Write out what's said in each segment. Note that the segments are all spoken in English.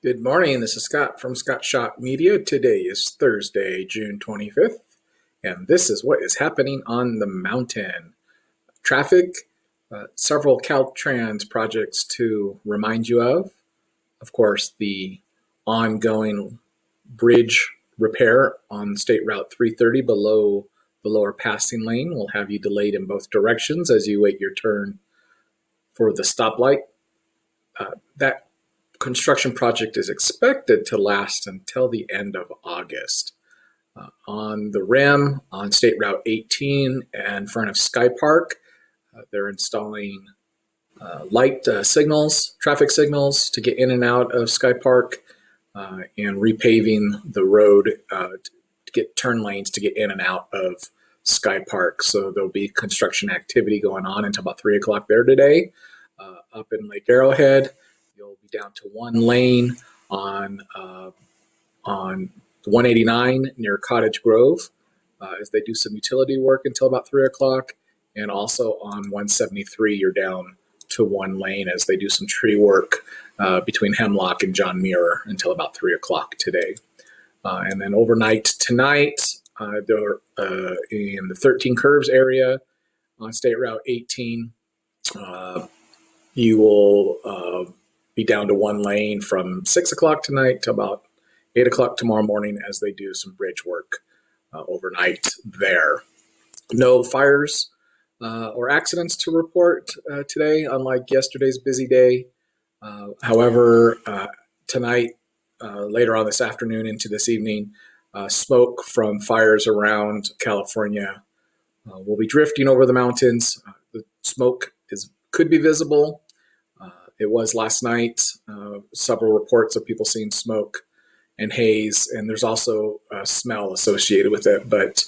Good morning. This is Scott from Scott Shot Media. Today is Thursday, June 25th, and this is what is happening on the mountain. Traffic, several Caltrans projects to remind you of. Of course, the ongoing bridge repair on State Route 330 below the lower passing lane will have you delayed in both directions as you wait your turn for the stoplight. That construction project is expected to last until the end of August. On the rim on State Route 18 in front of Sky Park, they're installing light signals, traffic signals to get in and out of Sky Park and repaving the road to get turn lanes to get in and out of Sky Park. So there'll be construction activity going on until about 3 o'clock there today. Up in Lake Arrowhead, you'll be down to one lane on 189 near Cottage Grove as they do some utility work until about 3 o'clock. And also on 173, you're down to one lane as they do some tree work between Hemlock and John Muir until about 3 o'clock today. And then overnight tonight, they're in the 13 Curves area on State Route 18. You will be down to one lane from 6 o'clock tonight to about 8 o'clock tomorrow morning as they do some bridge work overnight there. No fires or accidents to report today, unlike yesterday's busy day. However, tonight, later on this afternoon into this evening, smoke from fires around California will be drifting over the mountains. The smoke could be visible. It was last night, several reports of people seeing smoke and haze, and there's also a smell associated with it, but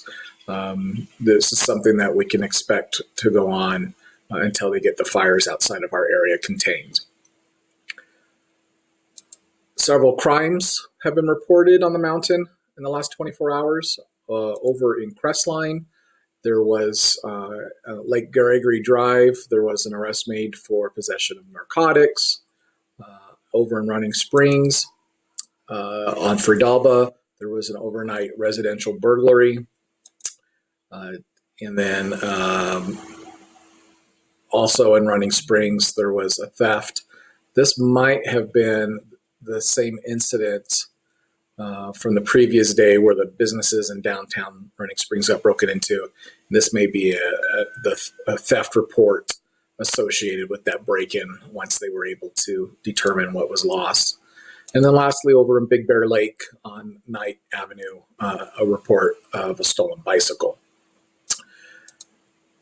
this is something that we can expect to go on until they get the fires outside of our area contained. Several crimes have been reported on the mountain in the last 24 hours. Over in Crestline, there was Lake Gregory Drive. There was an arrest made for possession of narcotics. Over in Running Springs, on Fridalba, there was an overnight residential burglary. And then also in Running Springs, there was a theft. This might have been the same incident from the previous day where the businesses in downtown Running Springs got broken into. This may be a theft report associated with that break-in once they were able to determine what was lost. And then lastly, over in Big Bear Lake on Knight Avenue, a report of a stolen bicycle.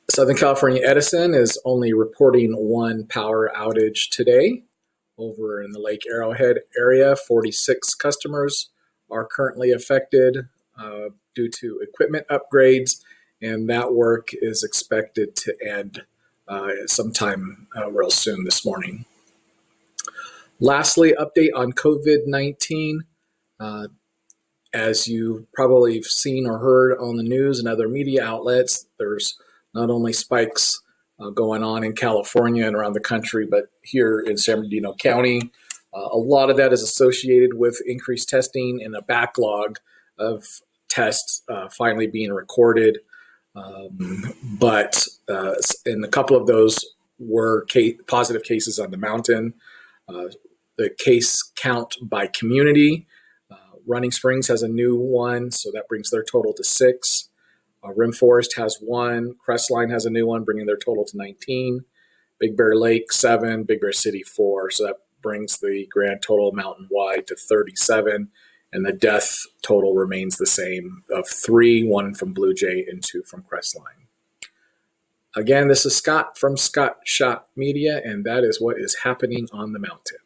Southern California Edison is only reporting one power outage today. Over in the Lake Arrowhead area, 46 customers are currently affected due to equipment upgrades, and that work is expected to end sometime real soon this morning. Lastly, update on COVID-19. As you probably have seen or heard on the news and other media outlets, there's not only spikes going on in California and around the country, but here in San Bernardino County. A lot of that is associated with increased testing and a backlog of tests finally being recorded. But in a couple of those were positive cases on the mountain. The case count by community, Running Springs has a new one, so that brings their total to 6. Rim Forest has 1. Crestline has a new one, bringing their total to 19. Big Bear Lake, 7. Big Bear City, 4. So that brings the grand total mountain-wide to 37. And the death total remains the same of 3, 1 from Blue Jay and 2 from Crestline. Again, this is Scott from Scott Shot Media, and that is what is happening on the mountain.